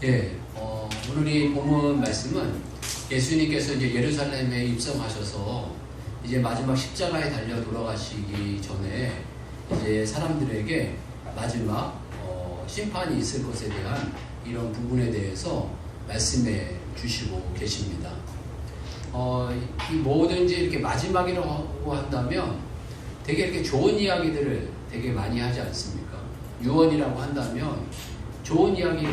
예, 오늘 이 본문 말씀은 예수님께서 이제 예루살렘에 입성하셔서 이제 마지막 십자가에 달려 돌아가시기 전에 이제 사람들에게 마지막 심판이 있을 것에 대한 이런 부분에 대해서 말씀해 주시고 계십니다. 이 뭐든지 이렇게 마지막이라고 한다면 되게 이렇게 좋은 이야기들을 되게 많이 하지 않습니까? 유언이라고 한다면 좋은 이야기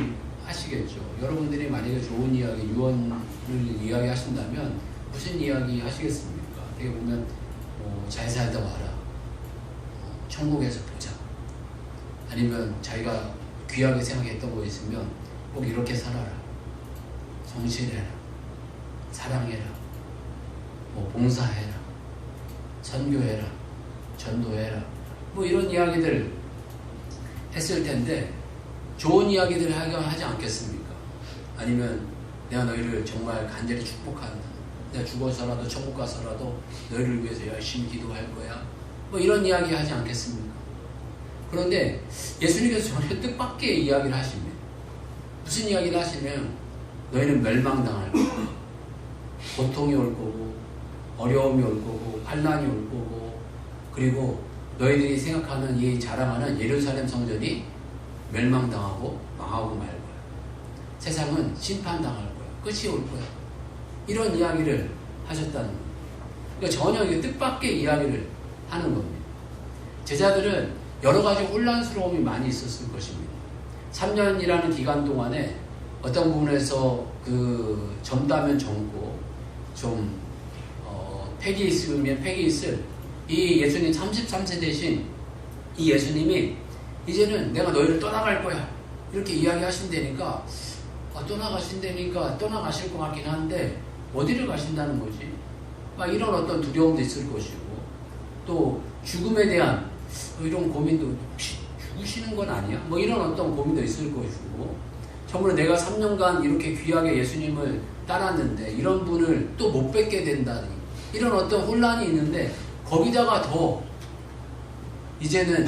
하시겠죠. 여러분들이 만약에 좋은 이야기, 유언을 이야기 하신다면 무슨 이야기 하시겠습니까? 되게 보면 잘 살다 와라, 천국에서 보자, 아니면 자기가 귀하게 생각했던 거 있으면 꼭 이렇게 살아라, 성실해라, 사랑해라, 봉사해라, 선교해라, 전도해라, 이런 이야기들 했을 텐데 좋은 이야기들을 하지 않겠습니까? 아니면 내가 너희를 정말 간절히 축복한다, 내가 죽어서라도 천국 가서라도 너희를 위해서 열심히 기도할 거야, 이런 이야기 하지 않겠습니까? 그런데 예수님께서 전혀 뜻밖의 이야기를 하십니다. 무슨 이야기를 하시면 너희는 멸망당할 거야, 고통이 올 거고 어려움이 올 거고 환난이 올 거고, 그리고 너희들이 생각하는 이 자랑하는 예루살렘 성전이 멸망당하고 망하고 말 거야. 세상은 심판당할 거야. 끝이 올 거야. 이런 이야기를 하셨다는 거예요. 그러니까 전혀 이게 뜻밖의 이야기를 하는 겁니다. 제자들은 여러 가지 혼란스러움이 많이 있었을 것입니다. 3년이라는 기간 동안에 어떤 부분에서 그 젊다면 젊고 좀 팩이 있으면 팩이 있을 이 예수님 33세 되신 이 예수님이 이제는 내가 너희를 떠나갈 거야 이렇게 이야기하신다니까 떠나가실 것 같긴 한데 어디를 가신다는 거지? 이런 어떤 두려움도 있을 것이고, 또 죽음에 대한 이런 고민도, 혹시 죽으시는 건 아니야? 이런 어떤 고민도 있을 것이고, 정말 내가 3년간 이렇게 귀하게 예수님을 따랐는데 이런 분을 또 못 뵙게 된다니, 이런 어떤 혼란이 있는데 거기다가 더 이제는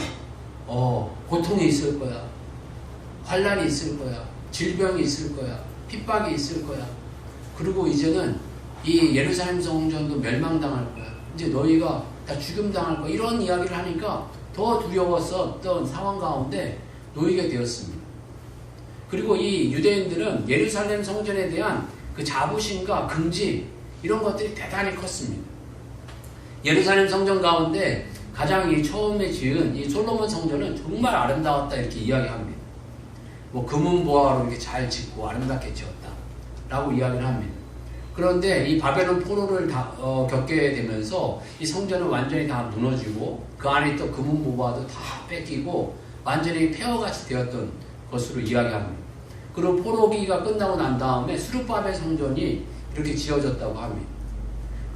고통이 있을 거야, 환난이 있을 거야, 질병이 있을 거야, 핍박이 있을 거야, 그리고 이제는 이 예루살렘 성전도 멸망당할 거야, 이제 너희가 다 죽임당할 거야, 이런 이야기를 하니까 더 두려웠었던 상황 가운데 놓이게 되었습니다. 그리고 이 유대인들은 예루살렘 성전에 대한 그 자부심과 긍지, 이런 것들이 대단히 컸습니다. 예루살렘 성전 가운데 가장 처음에 지은 이 솔로몬 성전은 정말 아름다웠다 이렇게 이야기합니다. 금은보화로 이렇게 잘 짓고 아름답게 지었다 라고 이야기를 합니다. 그런데 이 바벨론 포로를 겪게 되면서 이 성전은 완전히 다 무너지고 그 안에 있던 금은보화도 다 뺏기고 완전히 폐허같이 되었던 것으로 이야기합니다. 그리고 포로기가 끝나고 난 다음에 스룹바벨 성전이 이렇게 지어졌다고 합니다.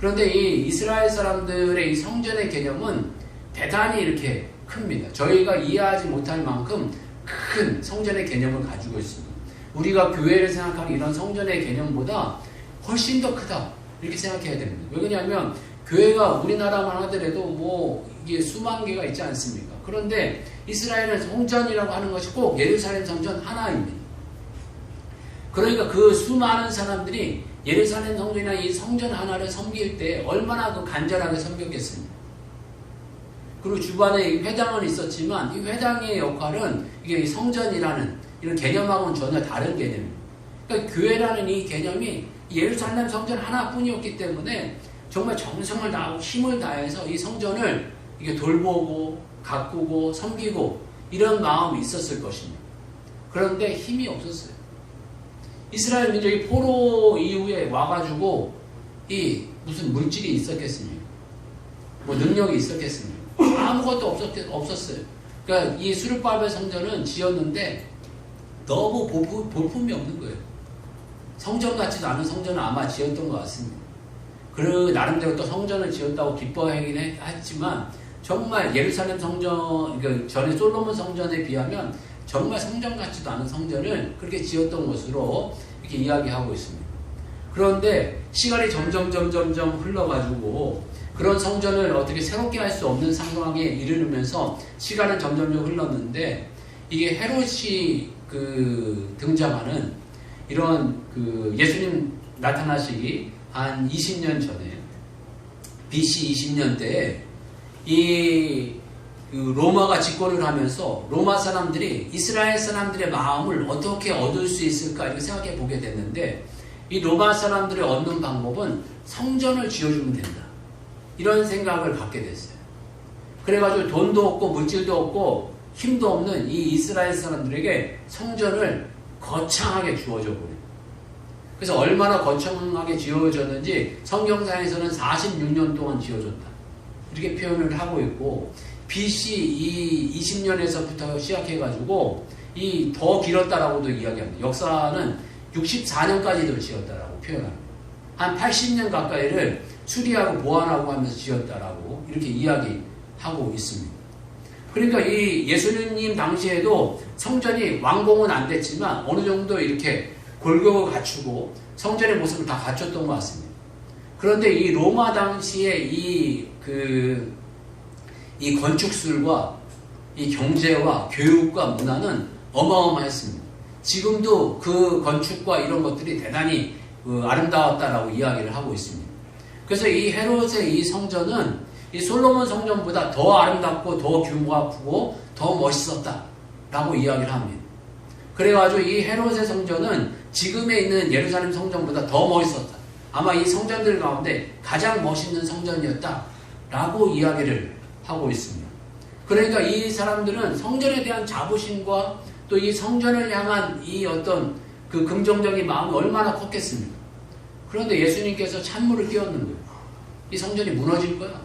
그런데 이 이스라엘 사람들의 이 성전의 개념은 대단히 이렇게 큽니다. 저희가 이해하지 못할 만큼 큰 성전의 개념을 가지고 있습니다. 우리가 교회를 생각하는 이런 성전의 개념보다 훨씬 더 크다 이렇게 생각해야 됩니다. 왜 그러냐면 교회가 우리나라만 하더라도 이게 수만 개가 있지 않습니까? 그런데 이스라엘은 성전이라고 하는 것이 꼭 예루살렘 성전 하나입니다. 그러니까 그 수많은 사람들이 예루살렘 성전이나 이 성전 하나를 섬길 때 얼마나 그 간절하게 섬겼겠습니까? 그리고 주변에 회당은 있었지만 이 회당의 역할은 이게 성전이라는 이런 개념하고는 전혀 다른 개념입니다. 그러니까 교회라는 이 개념이 예루살렘 성전 하나뿐이었기 때문에 정말 정성을 다하고 힘을 다해서 이 성전을 이게 돌보고 가꾸고 섬기고 이런 마음이 있었을 것입니다. 그런데 힘이 없었어요. 이스라엘 민족이 포로 이후에 와가지고 이 무슨 물질이 있었겠습니까? 능력이 있었겠습니까? 아무것도 없었어요. 그러니까 이 스룹바벨 성전은 지었는데 너무 볼품이 없는 거예요. 성전 같지도 않은 성전을 아마 지었던 것 같습니다. 그리고 나름대로 또 성전을 지었다고 기뻐하긴 했지만 정말 예루살렘 성전, 그러니까 전에 솔로몬 성전에 비하면 정말 성전 같지도 않은 성전을 그렇게 지었던 것으로 이렇게 이야기하고 있습니다. 그런데 시간이 점점 흘러가지고 그런 성전을 어떻게 새롭게 할 수 없는 상황에 이르면서 시간은 점점 흘렀는데 이게 헤롯이 등장하는 이런 그 예수님 나타나시기 한 20년 전에 BC 20년대에 그 로마가 집권을 하면서 로마 사람들이 이스라엘 사람들의 마음을 어떻게 얻을 수 있을까 이렇게 생각해 보게 됐는데, 이 로마 사람들이 얻는 방법은 성전을 지어주면 된다, 이런 생각을 갖게 됐어요. 그래가지고 돈도 없고 물질도 없고 힘도 없는 이 이스라엘 사람들에게 성전을 거창하게 주어져 버려요. 그래서 얼마나 거창하게 지어졌는지 성경상에서는 46년 동안 지어졌다, 이렇게 표현을 하고 있고, BC 이 20년에서부터 시작해가지고 이 더 길었다라고도 이야기합니다. 역사는 64년까지도 지었다라고 표현합니다. 한 80년 가까이를 수리하고 보완하고 하면서 지었다라고 이렇게 이야기하고 있습니다. 그러니까 이 예수님 당시에도 성전이 완공은 안 됐지만 어느 정도 이렇게 골격을 갖추고 성전의 모습을 다 갖췄던 것 같습니다. 그런데 이 로마 당시에 이 건축술과 이 경제와 교육과 문화는 어마어마했습니다. 지금도 그 건축과 이런 것들이 대단히 아름다웠다라고 이야기를 하고 있습니다. 그래서 이 헤롯의 이 성전은 이 솔로몬 성전보다 더 아름답고 더 규모가 크고 더 멋있었다라고 이야기를 합니다. 그래가지고 이 헤롯의 성전은 지금에 있는 예루살렘 성전보다 더 멋있었다, 아마 이 성전들 가운데 가장 멋있는 성전이었다라고 이야기를 하고 있습니다. 그러니까 이 사람들은 성전에 대한 자부심과 또 이 성전을 향한 이 어떤 그 긍정적인 마음이 얼마나 컸겠습니까? 그런데 예수님께서 찬물을 끼얹는 거예요. 이 성전이 무너질 거야,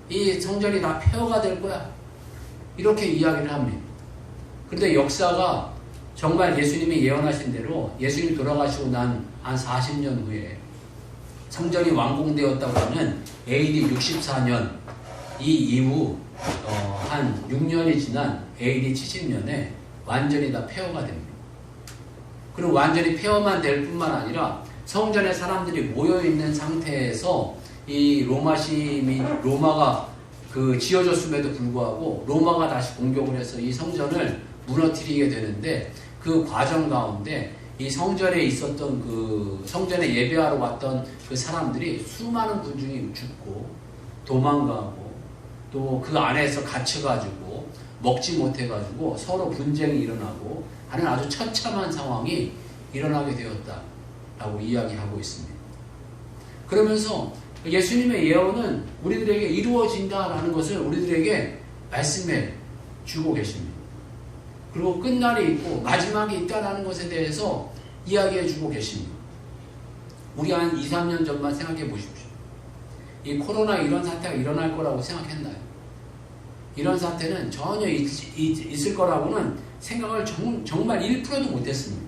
이 성전이 다 폐허가 될 거야, 이렇게 이야기를 합니다. 그런데 역사가 정말 예수님이 예언하신 대로 예수님이 돌아가시고 난 한 40년 후에 성전이 완공되었다고 하는 AD 64년 이 이후 한 6년이 지난 AD 70년에 완전히 다 폐허가 됩니다. 그리고 완전히 폐허만 될 뿐만 아니라 성전에 사람들이 모여있는 상태에서 이 로마가 그 지어졌음에도 불구하고 로마가 다시 공격을 해서 이 성전을 무너뜨리게 되는데, 그 과정 가운데 이 성전에 있었던 그 성전에 예배하러 왔던 그 사람들이 수많은 분 중에 죽고 도망가고 또 그 안에서 갇혀가지고 먹지 못해가지고 서로 분쟁이 일어나고 하는 아주 처참한 상황이 일어나게 되었다라고 이야기하고 있습니다. 그러면서 예수님의 예언은 우리들에게 이루어진다라는 것을 우리들에게 말씀해 주고 계십니다. 그리고 끝날이 있고 마지막이 있다라는 것에 대해서 이야기해 주고 계십니다. 우리 한 2, 3년 전만 생각해 보십시오. 이 코로나 이런 사태가 일어날 거라고 생각했나요? 이런 사태는 전혀 있을 거라고는 생각을 정말 1%도 못했습니다.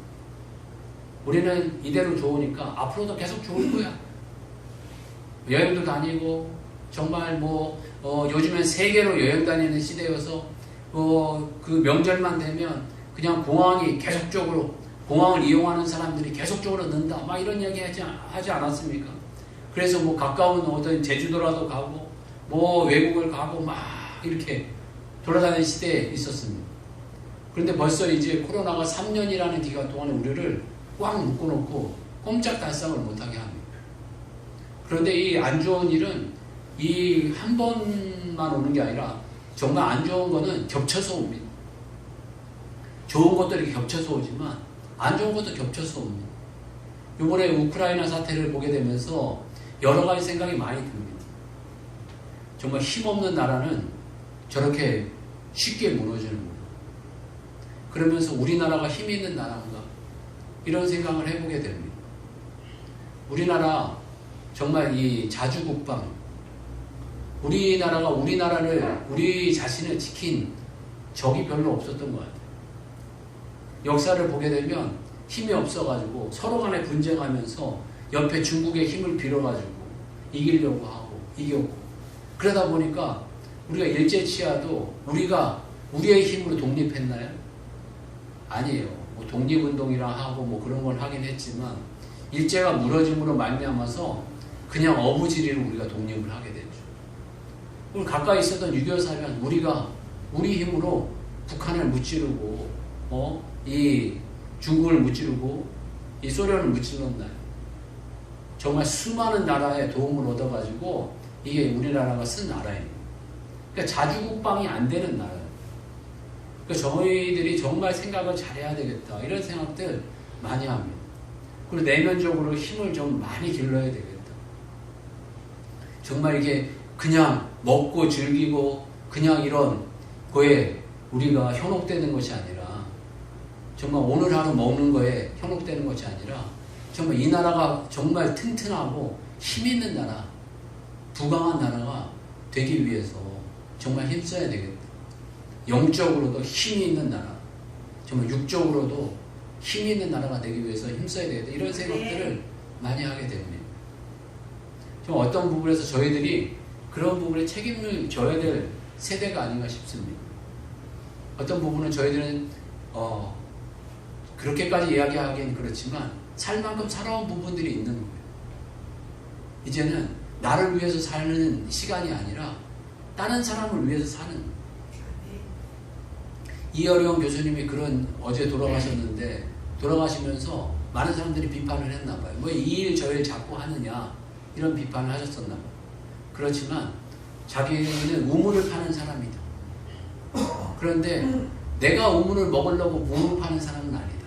우리는 이대로 좋으니까 앞으로도 계속 좋을 거야. 여행도 다니고 정말 요즘엔 세계로 여행 다니는 시대여서 그 명절만 되면 그냥 공항을 이용하는 사람들이 계속적으로 는다, 막 이런 이야기 하지 않았습니까? 그래서 가까운 어떤 제주도라도 가고 외국을 가고 막 이렇게 돌아다니는 시대에 있었습니다. 그런데 벌써 이제 코로나가 3년이라는 기간 동안에 우리를 꽉 묶어놓고 꼼짝달싹을 못하게 합니다. 그런데 이 안 좋은 일은 이 한 번만 오는 게 아니라 정말 안 좋은 거는 겹쳐서 옵니다. 좋은 것들이 겹쳐서 오지만 안 좋은 것도 겹쳐서 옵니다. 이번에 우크라이나 사태를 보게 되면서 여러 가지 생각이 많이 듭니다. 정말 힘없는 나라는 저렇게 쉽게 무너지는구나. 그러면서 우리나라가 힘 있는 나라인가? 이런 생각을 해보게 됩니다. 우리나라 정말 이 자주국방, 우리나라가 우리 자신을 지킨 적이 별로 없었던 것 같아요. 역사를 보게 되면 힘이 없어가지고 서로 간에 분쟁하면서 옆에 중국의 힘을 빌어가지고 이기려고 하고 이겼고, 그러다 보니까 우리가 일제치하도 우리의 힘으로 독립했나요? 아니에요. 독립운동이라 하고 그런 걸 하긴 했지만 일제가 무너짐으로 말미암아서 그냥 어부지리로 우리가 독립을 하게 됐죠. 우리 가까이 있었던 6.25 사면 우리 힘으로 북한을 무찌르고 이 중국을 무찌르고 이 소련을 무찔렀나요? 정말 수많은 나라의 도움을 얻어가지고 이게 우리나라가 쓴 나라예요. 그러니까 자주국방이 안 되는 나라예요. 그러니까 저희들이 정말 생각을 잘해야 되겠다 이런 생각들 많이 합니다. 그리고 내면적으로 힘을 좀 많이 길러야 되겠다. 정말 이게 그냥 먹고 즐기고 그냥 이런 거에 우리가 현혹되는 것이 아니라 정말 오늘 하루 먹는 거에 현혹되는 것이 아니라 정말 이 나라가 정말 튼튼하고 힘 있는 나라, 부강한 나라가 되기 위해서 정말 힘써야 되겠다. 영적으로도 힘이 있는 나라, 정말 육적으로도 힘이 있는 나라가 되기 위해서 힘써야 되겠다. 이런 생각들을 많이 하게 됩니다. 좀 어떤 부분에서 저희들이 그런 부분에 책임을 져야 될 세대가 아닌가 싶습니다. 어떤 부분은 저희들은 그렇게까지 이야기하기엔 그렇지만 살 만큼 살아온 부분들이 있는 거예요. 이제는 나를 위해서 사는 시간이 아니라 다른 사람을 위해서 사는. 이어령 교수님이 그런 어제 돌아가셨는데 돌아가시면서 많은 사람들이 비판을 했나 봐요. 뭐 이 일 저 일 자꾸 하느냐 이런 비판을 하셨었나 봐요. 그렇지만 자기는 우물을 파는 사람이다. 그런데 내가 우물을 먹으려고 우물 파는 사람은 아니다.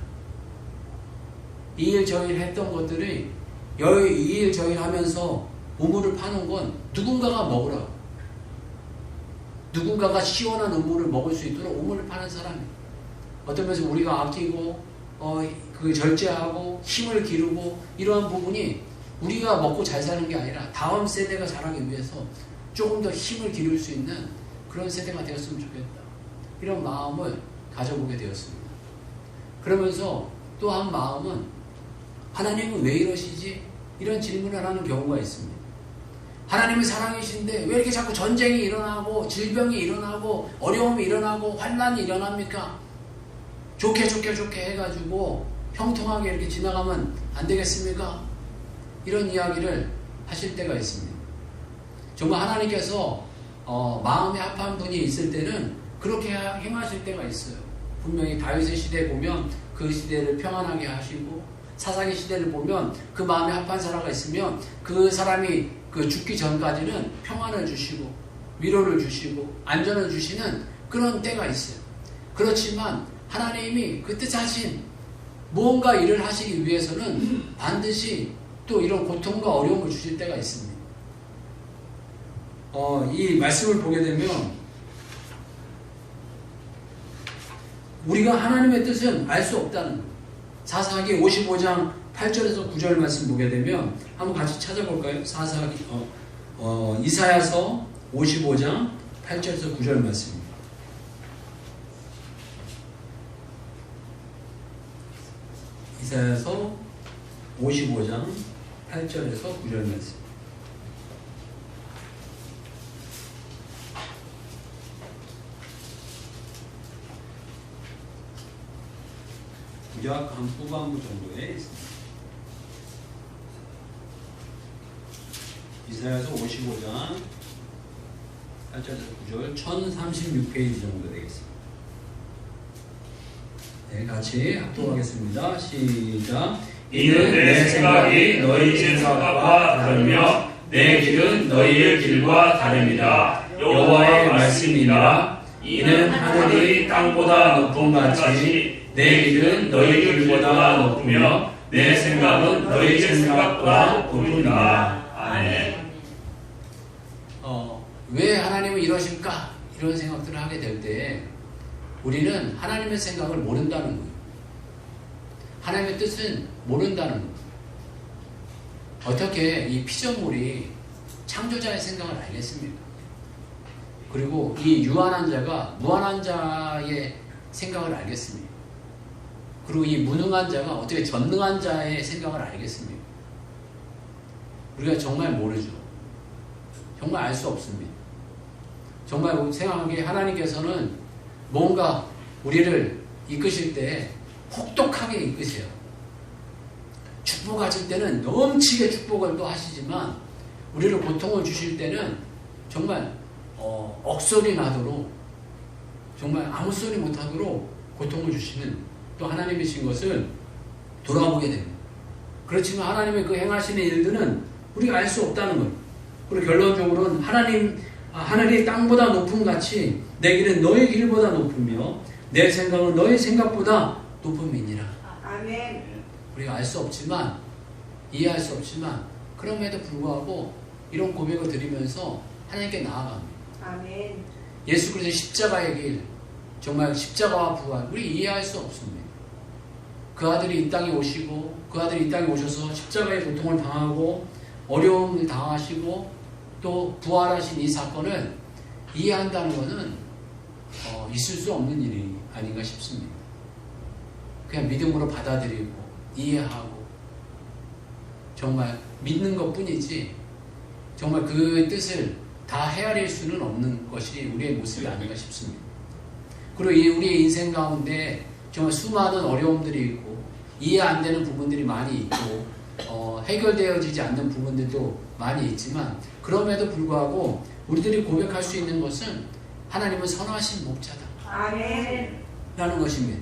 이 일 저 일 했던 것들이 이 일 저 일 하면서 우물을 파는 건 누군가가 먹으라고. 누군가가 시원한 우물을 먹을 수 있도록 우물을 파는 사람이에요. 어떤 면에서 우리가 아끼고 그 절제하고 힘을 기르고 이러한 부분이 우리가 먹고 잘 사는 게 아니라 다음 세대가 자라기 위해서 조금 더 힘을 기를 수 있는 그런 세대가 되었으면 좋겠다. 이런 마음을 가져보게 되었습니다. 그러면서 또 한 마음은 하나님은 왜 이러시지? 이런 질문을 하는 경우가 있습니다. 하나님은 사랑이신데 왜 이렇게 자꾸 전쟁이 일어나고 질병이 일어나고 어려움이 일어나고 환난이 일어납니까? 좋게 해가지고 형통하게 이렇게 지나가면 안 되겠습니까? 이런 이야기를 하실 때가 있습니다. 정말 하나님께서 마음에 합한 분이 있을 때는 그렇게 행하실 때가 있어요. 분명히 다윗의 시대에 보면 그 시대를 평안하게 하시고 사사기 시대를 보면 그 마음에 합한 사람이 있으면 그 사람이 그 죽기 전까지는 평안을 주시고 위로를 주시고 안전을 주시는 그런 때가 있어요. 그렇지만 하나님이 그 뜻하신 무언가 일을 하시기 위해서는 반드시 또 이런 고통과 어려움을 주실 때가 있습니다. 이 말씀을 보게 되면 우리가 하나님의 뜻은 알 수 없다는 거예요. 사사기 55장 8절에서 9절 말씀 보게 되면 한번 같이 찾아볼까요? 이사야서 55장 8절에서 9절 말씀입니다. 이사야서 55장 8절에서 9절 말씀. 약 한 후반부 정도에 있습니다. 이사야서 55장 8절에서 9절 1036페이지 정도 되겠습니다. 네, 같이 합독하겠습니다. 시작. 이는 내 생각이 너희 생각과 다르며 내 길은 너희의 길과 다릅니다. 여호와의 말씀이니라. 이는 하늘이 땅보다 높은 같이 내 길은 너희 길보다 높으며 내 생각은 너희 생각보다 높으니라. 아멘. 왜 하나님은 이러실까? 이런 생각들을 하게 될 때 우리는 하나님의 생각을 모른다는 거예요. 하나님의 뜻은 모른다는 거예요. 어떻게 이 피조물이 창조자의 생각을 알겠습니까? 그리고 이 유한한 자가 무한한 자의 생각을 알겠습니까? 그리고 이 무능한 자가 어떻게 전능한 자의 생각을 알겠습니까? 우리가 정말 모르죠. 정말 알 수 없습니다. 정말 생각하기에 하나님께서는 뭔가 우리를 이끄실 때 혹독하게 이끄세요. 축복하실 때는 넘치게 축복을 또 하시지만 우리를 고통을 주실 때는 정말 억소리 나도록 정말 아무 소리 못하도록 고통을 주시는 또 하나님이신 것을 돌아보게 됩니다. 그렇지만 하나님의 그 행하시는 일들은 우리가 알 수 없다는 거예요. 그리고 결론적으로는 하늘이 땅보다 높은 같이 내 길은 너의 길보다 높으며 내 생각은 너의 생각보다 높음이니라. 아멘. 우리가 알 수 없지만, 이해할 수 없지만, 그럼에도 불구하고 이런 고백을 드리면서 하나님께 나아갑니다. 아멘. 예수 그리스도의 십자가의 길, 정말 십자가와 부활, 우리 이해할 수 없습니다. 그 아들이 이 땅에 오시고, 그 아들이 이 땅에 오셔서 십자가의 고통을 당하고, 어려움을 당하시고, 또 부활하신 이 사건을 이해한다는 것은 있을 수 없는 일이 아닌가 싶습니다. 그냥 믿음으로 받아들이고, 이해하고, 정말 믿는 것 뿐이지, 정말 그 뜻을 다 헤아릴 수는 없는 것이 우리의 모습이 아닌가 싶습니다. 그리고 우리의 인생 가운데 정말 수많은 어려움들이 있고 이해 안 되는 부분들이 많이 있고 해결되어지지 않는 부분들도 많이 있지만 그럼에도 불구하고 우리들이 고백할 수 있는 것은 하나님은 선하신 목자다 아멘. 라는 것입니다.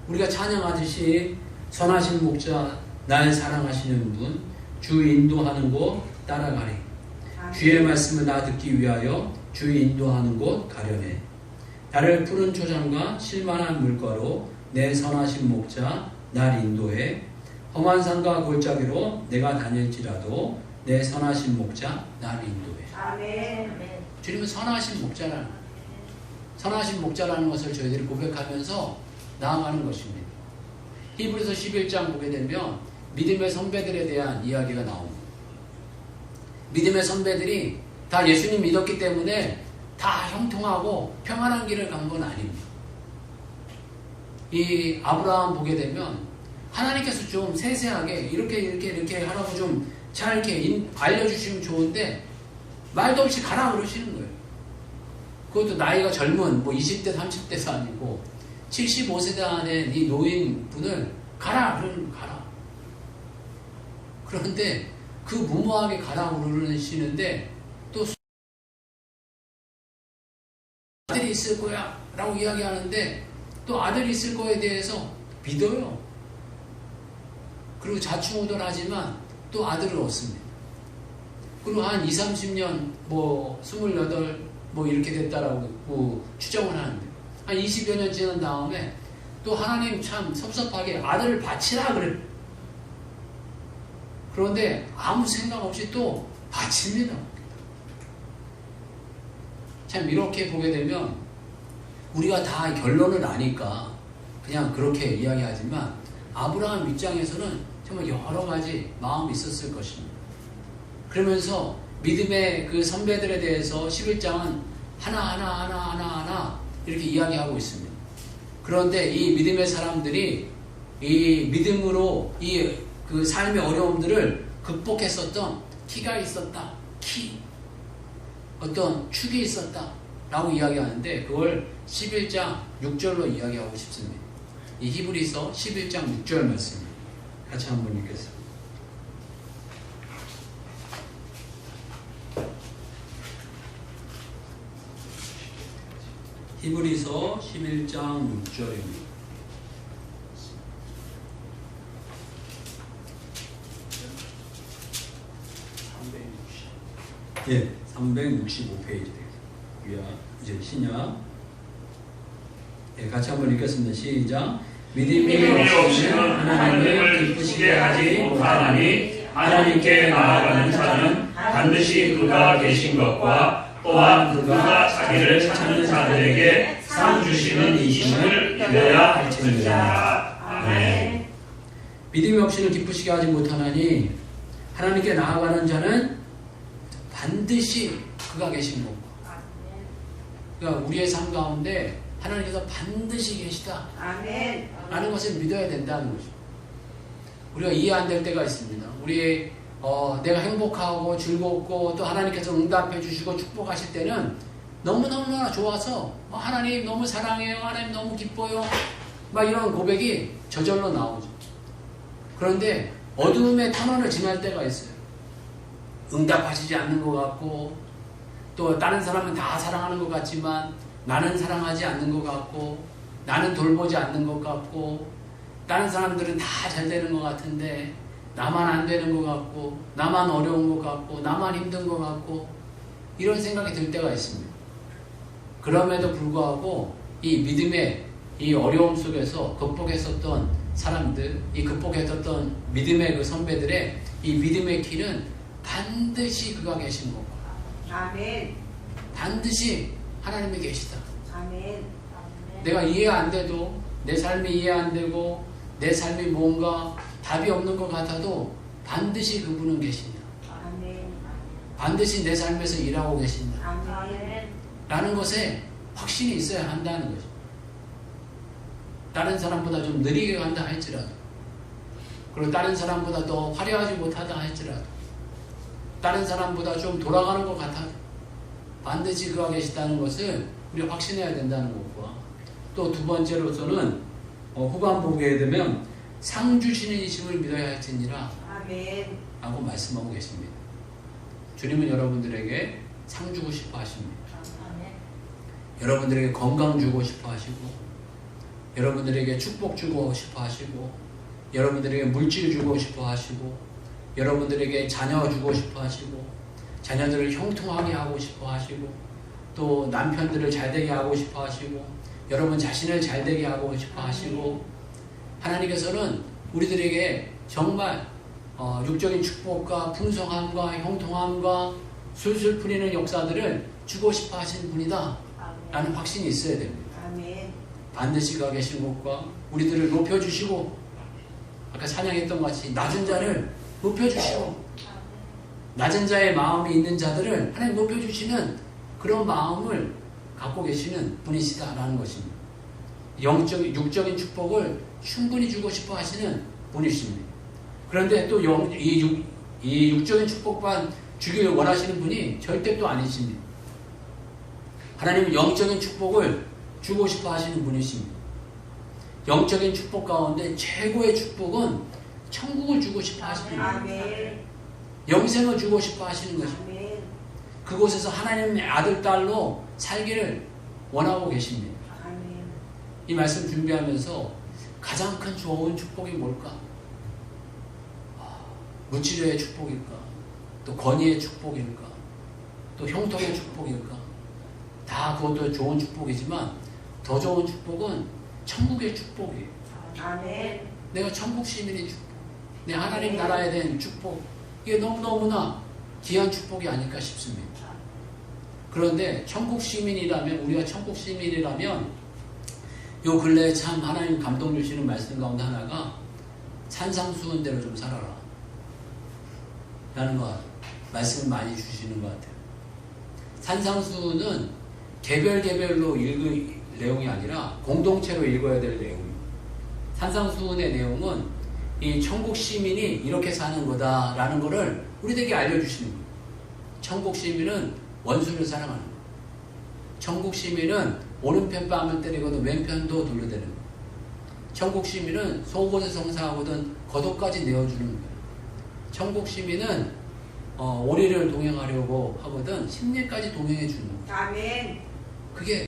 우리가 찬양하듯이 선하신 목자, 날 사랑하시는 분, 주 인도하는 곳 따라가리. 주의 말씀을 나 듣기 위하여 주 인도하는 곳 가려네. 나를 푸른 초장과 실만한 물가로 내 선하신 목자 날 인도해. 험한 산과 골짜기로 내가 다닐지라도 내 선하신 목자 날 인도해. 아멘. 주님은 선하신 목자라는 것을 저희들이 고백하면서 나아가는 것입니다. 히브리서 11장 보게 되면 믿음의 선배들에 대한 이야기가 나옵니다. 믿음의 선배들이 다 예수님 믿었기 때문에 다 형통하고 평안한 길을 간 건 아닙니다. 이 아브라함 보게 되면 하나님께서 좀 세세하게 이렇게 하라고 좀 잘 이렇게 알려주시면 좋은데 말도 없이 가라 그러시는 거예요. 그것도 나이가 젊은 20대 30대도 아니고 75세대 안에 이 노인분을 가라 그러는 가라. 그런데 그 무모하게 가라 그러시는데 또 아들이 있을 거야 라고 이야기하는데 또 아들이 있을 거에 대해서 믿어요. 그리고 자충우돌하지만 또 아들을 얻습니다. 그리고 한 20-30년 28 이렇게 됐다라고 추정을 하는데 한 20여 년 지난 다음에 또 하나님 참 섭섭하게 아들을 바치라 그래. 그런데 아무 생각 없이 또 바칩니다. 참 이렇게 보게 되면 우리가 다 결론을 아니까 그냥 그렇게 이야기하지만 아브라함 입장에서는 정말 여러 가지 마음이 있었을 것입니다. 그러면서 믿음의 그 선배들에 대해서 11장은 하나 이렇게 이야기하고 있습니다. 그런데 이 믿음의 사람들이 이 믿음으로 그 삶의 어려움들을 극복했었던 키가 있었다. 어떤 축이 있었다. 라고 이야기하는데 그걸 11장 6절로 이야기하고 싶습니다. 이 히브리서 11장 6절 말씀입니다. 같이 한번 읽겠습니다. 히브리서 11장 6절입니다. 예, 365페이지 되겠습니다. 이제 신약. 예, 같이 한번 읽겠습니다. 시작. 믿음이 없이는 하나님을 기쁘시게 하지 못하나니 하나님께 나아가는 자는 반드시 그가 계신 것과 또한 그가 자기를 찾는 자들에게 상 주시는 이심을 믿어야 할지니라. 아멘. 믿음이 없이는 기쁘시게 하지 못하나니 하나님께 나아가는 자는 반드시 그가 계신 거고. 그러니까 우리의 삶 가운데 하나님께서 반드시 계시다. 아멘. 라는 것을 믿어야 된다는 거죠. 우리가 이해 안 될 때가 있습니다. 내가 행복하고 즐겁고 또 하나님께서 응답해 주시고 축복하실 때는 너무너무나 좋아서 하나님 너무 사랑해요. 하나님 너무 기뻐요. 막 이런 고백이 저절로 나오죠. 그런데 어두움의 터널을 지날 때가 있어요. 응답하시지 않는 것 같고 또 다른 사람은 다 사랑하는 것 같지만 나는 사랑하지 않는 것 같고 나는 돌보지 않는 것 같고 다른 사람들은 다 잘 되는 것 같은데 나만 안 되는 것 같고 나만 어려운 것 같고 나만 힘든 것 같고 이런 생각이 들 때가 있습니다. 그럼에도 불구하고 이 믿음의 이 어려움 속에서 극복했었던 사람들, 이 극복했었던 믿음의 그 선배들의 이 믿음의 길은 반드시 그가 계신 거고 아멘. 반드시 하나님이 계시다. 아멘. 내가 이해 안 돼도 내 삶이 이해 안 되고 내 삶이 뭔가 답이 없는 것 같아도 반드시 그분은 계신다. 아멘. 반드시 내 삶에서 일하고 계신다. 아멘. 라는 것에 확신이 있어야 한다는 거죠. 다른 사람보다 좀 느리게 간다 할지라도 그리고 다른 사람보다 더 화려하지 못하다 할지라도 다른 사람보다 좀 돌아가는 것 같아도 반드시 그가 계시다는 것을 우리 확신해야 된다는 것과 또 두 번째로서는 후반부에 되면 상 주시는 이심을 믿어야 할지니라 아멘. 라고 말씀하고 계십니다. 주님은 여러분들에게 상 주고 싶어 하십니다. 여러분들에게 건강 주고 싶어 하시고 여러분들에게 축복 주고 싶어 하시고 여러분들에게 물질 주고 싶어 하시고 여러분들에게 자녀 주고 싶어 하시고 자녀들을 형통하게 하고 싶어 하시고 또 남편들을 잘되게 하고 싶어 하시고 여러분 자신을 잘되게 하고 싶어 하시고 하나님께서는 우리들에게 정말 육적인 축복과 풍성함과 형통함과 술술 풀리는 역사들을 주고 싶어 하시는 분이다 라는 확신이 있어야 됩니다. 아멘. 반드시 가 계신 것과 우리들을 높여주시고 아까 찬양했던 것 같이 낮은 자를 높여주시고 낮은 자의 마음이 있는 자들을 하나님 높여주시는 그런 마음을 갖고 계시는 분이시다라는 것입니다. 육적인 축복을 충분히 주고 싶어 하시는 분이십니다. 그런데 또 이 육적인 축복만 주기를 원하시는 분이 절대 또 아니십니다. 하나님은 영적인 축복을 주고 싶어 하시는 분이십니다. 영적인 축복 가운데 최고의 축복은 천국을 주고 싶어 하시는 분입니다. 아멘. 영생을 주고 싶어 하시는 것입니다. 아멘. 그곳에서 하나님의 아들, 딸로 살기를 원하고 계십니다. 아멘. 이 말씀 준비하면서 가장 큰 좋은 축복이 뭘까? 무치료의 축복일까? 또 권위의 축복일까? 또 형통의 축복일까? 다 그것도 좋은 축복이지만 더 좋은 축복은 천국의 축복이에요. 아멘. 내가 천국 시민의 축복, 내 하나님 나라에 대한 축복, 이게 너무너무나 귀한 축복이 아닐까 싶습니다. 그런데 천국 시민이라면, 우리가 천국 시민이라면 요 근래에 참 하나님 감동 주시는 말씀 가운데 하나가 산상수훈대로 좀 살아라 라는 거 말씀을 많이 주시는 것 같아요. 산상수훈은 개별로 읽을 내용이 아니라 공동체로 읽어야 될 내용입니다. 산상수훈의 내용은 이 천국 시민이 이렇게 사는 거다라는 것을 우리에게 알려주시는 거예요. 천국 시민은 원수를 사랑하는 거예요. 천국 시민은 오른편 뺨을 때리거든 왼편도 돌려대는 거예요. 천국 시민은 속옷에 성사하거든 겉옷까지 내어주는 거예요. 천국 시민은 오리를 동행하려고 하거든 심리까지 동행해 주는 거예요. 아멘. 그게